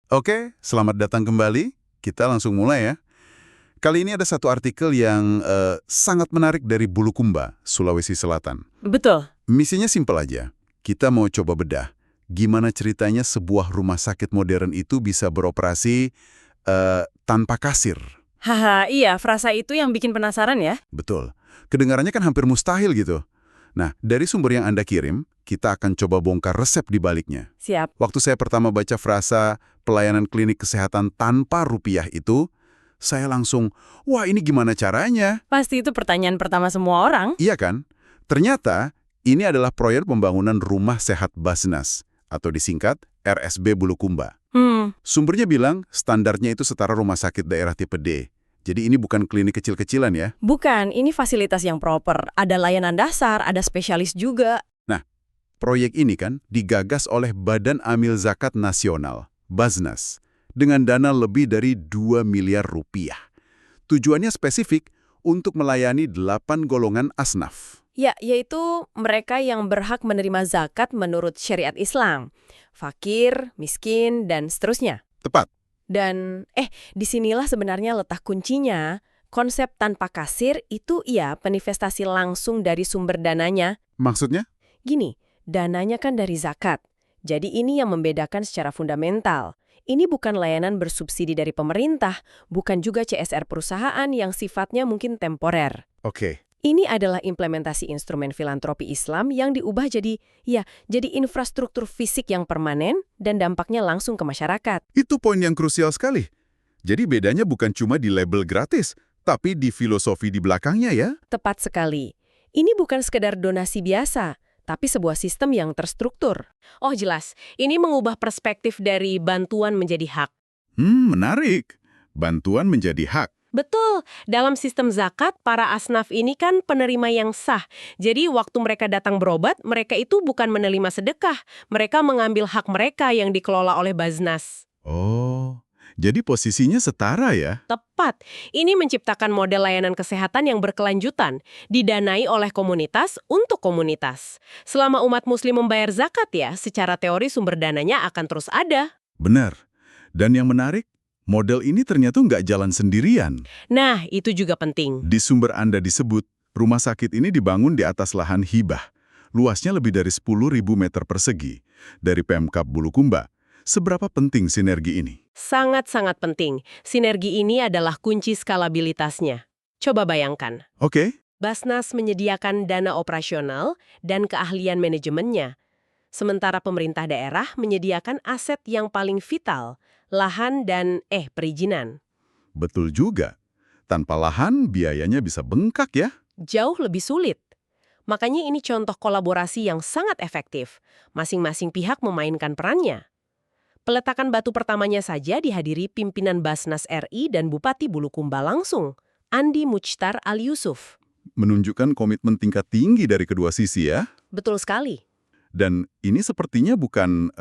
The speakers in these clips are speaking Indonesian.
Oke, selamat datang kembali. Kita langsung mulai ya. Kali ini ada satu artikel yang sangat menarik dari Bulukumba, Sulawesi Selatan. Betul. Misinya simpel aja. Kita mau coba bedah gimana ceritanya sebuah rumah sakit modern itu bisa beroperasi tanpa kasir. Haha, iya, frasa itu yang bikin penasaran ya. Betul. Kedengarannya kan hampir mustahil gitu. Nah, dari sumber yang Anda kirim, kita akan coba bongkar resep di baliknya. Siap. Waktu saya pertama baca frasa pelayanan klinik kesehatan tanpa rupiah itu, saya langsung, wah ini gimana caranya? Pasti itu pertanyaan pertama semua orang. Iya kan? Ternyata ini adalah proyek pembangunan Rumah Sehat Basnas, atau disingkat RSB Bulukumba. Sumbernya bilang standarnya itu setara rumah sakit daerah tipe D. Jadi ini bukan klinik kecil-kecilan ya. Bukan, ini fasilitas yang proper. Ada layanan dasar, ada spesialis juga. Proyek ini kan digagas oleh Badan Amil Zakat Nasional, Basnas, dengan dana lebih dari 2 miliar rupiah. Tujuannya spesifik untuk melayani 8 golongan asnaf. Ya, yaitu mereka yang berhak menerima zakat menurut syariat Islam. Fakir, miskin, dan seterusnya. Tepat. Dan, disinilah sebenarnya letak kuncinya. Konsep tanpa kasir itu manifestasi langsung dari sumber dananya. Maksudnya? Gini, dananya kan dari zakat. Jadi ini yang membedakan secara fundamental. Ini bukan layanan bersubsidi dari pemerintah, bukan juga CSR perusahaan yang sifatnya mungkin temporer. Oke. Ini adalah implementasi instrumen filantropi Islam yang diubah jadi infrastruktur fisik yang permanen dan dampaknya langsung ke masyarakat. Itu poin yang krusial sekali. Jadi bedanya bukan cuma di label gratis, tapi di filosofi di belakangnya ya. Tepat sekali. Ini bukan sekedar donasi biasa, tapi sebuah sistem yang terstruktur. Oh jelas, ini mengubah perspektif dari bantuan menjadi hak. Menarik. Bantuan menjadi hak. Betul, dalam sistem zakat, para asnaf ini kan penerima yang sah. Jadi waktu mereka datang berobat, mereka itu bukan menerima sedekah. Mereka mengambil hak mereka yang dikelola oleh Basnas. Oh, jadi posisinya setara ya? Tepat. Ini menciptakan model layanan kesehatan yang berkelanjutan, didanai oleh komunitas untuk komunitas. Selama umat muslim membayar zakat ya, secara teori sumber dananya akan terus ada. Benar. Dan yang menarik, model ini ternyata nggak jalan sendirian. Nah, itu juga penting. Di sumber Anda disebut, rumah sakit ini dibangun di atas lahan hibah. Luasnya lebih dari 10.000 meter persegi. Dari Pemkab Bulukumba. Seberapa penting sinergi ini? Sangat-sangat penting. Sinergi ini adalah kunci skalabilitasnya. Coba bayangkan. Oke. Basnas menyediakan dana operasional dan keahlian manajemennya. Sementara pemerintah daerah menyediakan aset yang paling vital, lahan dan perizinan. Betul juga. Tanpa lahan, biayanya bisa bengkak ya. Jauh lebih sulit. Makanya ini contoh kolaborasi yang sangat efektif. Masing-masing pihak memainkan perannya. Peletakan batu pertamanya saja dihadiri pimpinan Basnas RI dan Bupati Bulukumba langsung, Andi Muchtar Al-Yusuf. Menunjukkan komitmen tingkat tinggi dari kedua sisi ya. Betul sekali. Dan ini sepertinya bukan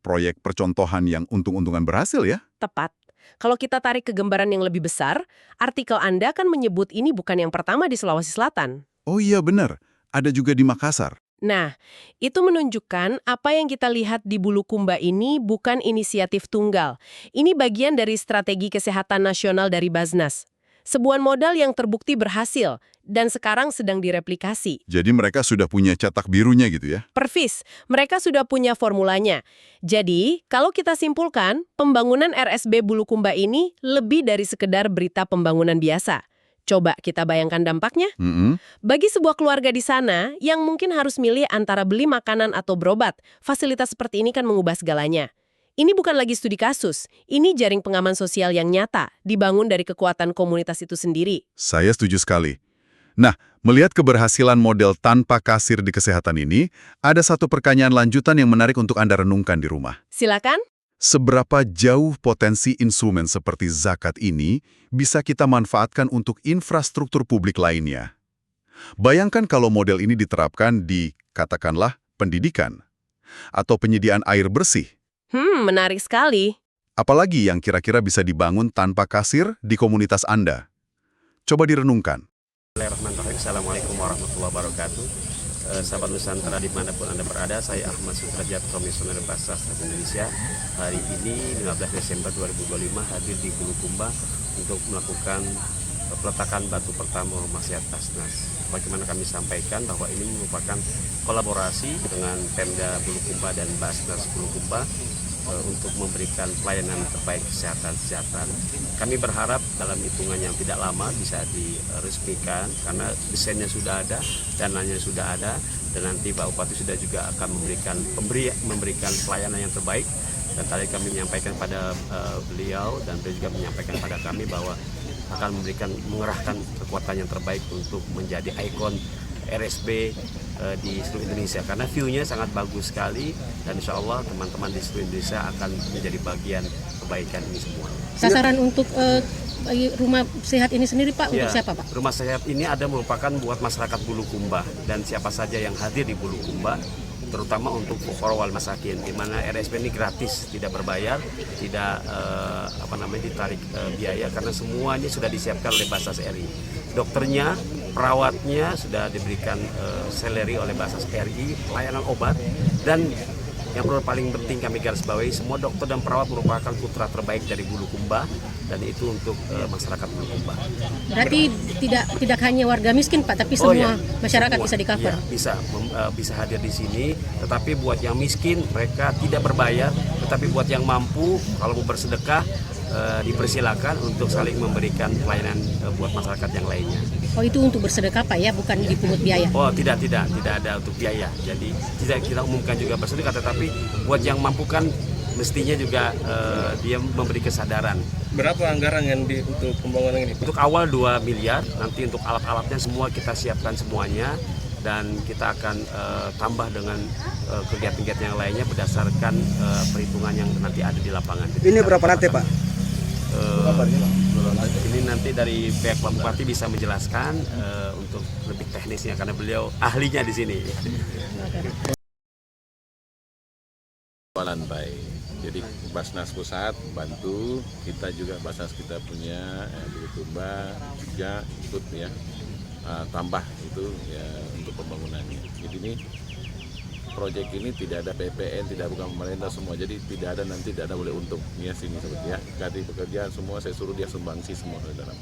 proyek percontohan yang untung-untungan berhasil ya. Tepat. Kalau kita tarik ke gambaran yang lebih besar, artikel Anda kan menyebut ini bukan yang pertama di Sulawesi Selatan. Oh iya benar, ada juga di Makassar. Nah, itu menunjukkan apa yang kita lihat di Bulukumba ini bukan inisiatif tunggal. Ini bagian dari strategi kesehatan nasional dari Basnas. Sebuah modal yang terbukti berhasil dan sekarang sedang direplikasi. Jadi mereka sudah punya cetak birunya gitu ya? Pervis, mereka sudah punya formulanya. Jadi, kalau kita simpulkan, pembangunan RSB Bulukumba ini lebih dari sekedar berita pembangunan biasa. Coba kita bayangkan dampaknya. Bagi sebuah keluarga di sana yang mungkin harus milih antara beli makanan atau berobat, fasilitas seperti ini kan mengubah segalanya. Ini bukan lagi studi kasus, ini jaring pengaman sosial yang nyata, dibangun dari kekuatan komunitas itu sendiri. Saya setuju sekali. Nah, melihat keberhasilan model tanpa kasir di kesehatan ini, ada satu pertanyaan lanjutan yang menarik untuk Anda renungkan di rumah. Silakan. Seberapa jauh potensi instrumen seperti zakat ini bisa kita manfaatkan untuk infrastruktur publik lainnya? Bayangkan kalau model ini diterapkan di, katakanlah, pendidikan atau penyediaan air bersih. Menarik sekali. Apalagi yang kira-kira bisa dibangun tanpa kasir di komunitas Anda? Coba direnungkan. Bismillahirrahmanirrahim. Assalamualaikum warahmatullahi wabarakatuh. sahabat Nusantara dimanapun Anda berada, saya Ahmad Sudrajat, Komisioner Basnas Indonesia. Hari ini 15 Desember 2025 hadir di Bulukumba untuk melakukan peletakan batu pertama rumah sehat Basnas. Bagaimana kami sampaikan bahwa ini merupakan kolaborasi dengan Pemda Bulukumba dan Basnas Bulukumba untuk memberikan pelayanan terbaik kesehatan. Kami berharap dalam hitungan yang tidak lama bisa diresmikan karena desainnya sudah ada, dananya sudah ada, dan nanti Pak Bupati sudah juga akan memberikan pelayanan yang terbaik. Dan tadi kami menyampaikan pada beliau dan beliau juga menyampaikan pada kami bahwa akan mengerahkan kekuatan yang terbaik untuk menjadi ikon RSB di seluruh Indonesia karena view-nya sangat bagus sekali dan insya Allah teman-teman di seluruh Indonesia akan menjadi bagian kebaikan ini semua. Sasaran untuk rumah sehat ini sendiri Pak, untuk siapa Pak? Rumah sehat ini ada merupakan buat masyarakat Bulukumba dan siapa saja yang hadir di Bulukumba, terutama untuk Fuqara Masakin, di mana RSP ini gratis, tidak berbayar, tidak ditarik biaya karena semuanya sudah disiapkan oleh Basnas RI. Dokternya, perawatnya sudah diberikan salary oleh Basnas RI, pelayanan obat, dan yang paling penting kami garis bawahi, semua dokter dan perawat merupakan putra terbaik dari Bulukumba dan itu untuk masyarakat Bulukumba. Berarti tidak hanya warga miskin Pak, tapi semua masyarakat bisa di-cover. Ya, bisa hadir di sini, tetapi buat yang miskin mereka tidak berbayar, tetapi buat yang mampu kalau mau bersedekah dipersilakan untuk saling memberikan pelayanan buat masyarakat yang lainnya. Oh, itu untuk bersedekah Pak ya, bukan dipungut biaya? Oh, tidak ada untuk biaya. Jadi tidak kita umumkan juga bersedekah, tetapi buat yang mampu kan mestinya juga dia memberi kesadaran. Berapa anggaran yang untuk pembangunan ini? Untuk awal 2 miliar, nanti untuk alat-alatnya semua kita siapkan semuanya dan kita akan tambah dengan kegiatan-kegiatan yang lainnya berdasarkan perhitungan yang nanti ada di lapangan. Ini berapa lantai Pak? Ini nanti dari pihak Pak Bupati bisa menjelaskan untuk lebih teknisnya karena beliau ahlinya di sini. Lantai. Jadi Basnas Pusat bantu, kita juga Basnas kita punya Bulukumba juga ikut ya tambah itu ya untuk pembangunannya. Jadi ini proyek ini tidak ada PPN, tidak bukan pemerintah semua, jadi tidak ada boleh untung ya sini seperti ya. Ganti pekerjaan semua saya suruh dia sumbangsi semua di dalam.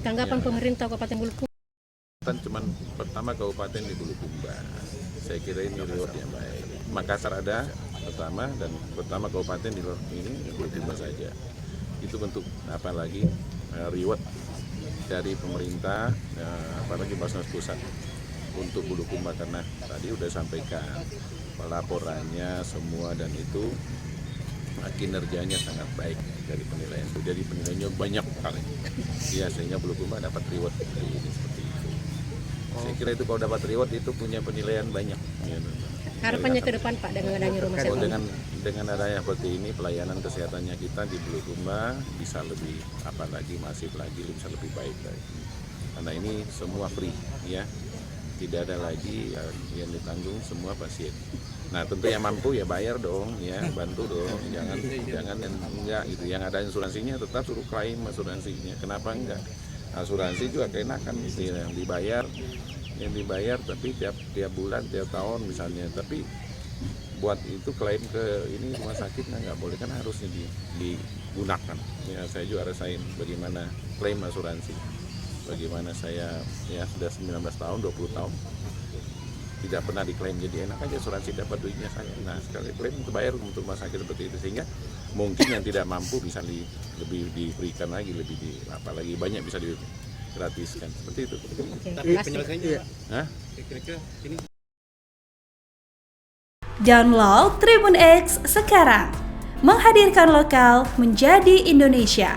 Tanggapan pemerintah Kabupaten Bulukumba? Cuman pertama kabupaten di Bulukumba, saya kira ini reward yang baik. Makassar ada pertama dan pertama kabupaten di Bulukumba saja. Itu bentuk apalagi reward dari pemerintah, apalagi Basnas Pusat untuk Bulukumba karena tadi udah sampaikan pelaporannya semua dan itu kinerjanya sangat baik dari penilaian. Jadi penilaiannya banyak sekali. Ya sehingga Bulukumba dapat reward ini seperti itu. Saya kira itu kalau dapat reward itu punya penilaian banyak. Harapannya ke depan Pak dengan adanya rumah sehat ini? Dengan adanya seperti ini pelayanan kesehatannya kita di Bulukumba bisa lebih masif lagi, bisa lebih baik lagi. Karena ini semua free ya. Tidak ada lagi yang ditanggung semua pasien. Nah tentu yang mampu ya bayar dong ya, bantu dong, jangan yang enggak gitu. Yang ada asuransinya tetap suruh klaim asuransinya. Kenapa enggak? Asuransi juga keenakan gitu, yang dibayar tapi tiap bulan, tiap tahun misalnya. Tapi buat itu klaim ke ini rumah sakit nggak boleh kan harusnya digunakan. Ya saya juga rasain bagaimana klaim asuransi. Bagaimana saya ya sudah 19 tahun, 20 tahun tidak pernah diklaim, jadi enak aja asuransi dapat duitnya saya. Nah sekali klaim itu bayar untuk rumah sakit seperti itu, sehingga mungkin yang tidak mampu bisa lebih diberikan lagi, apalagi banyak bisa digratiskan seperti itu. Tapi penyelesaiannya kira-kira ini. Download Tribun X sekarang, menghadirkan lokal menjadi Indonesia.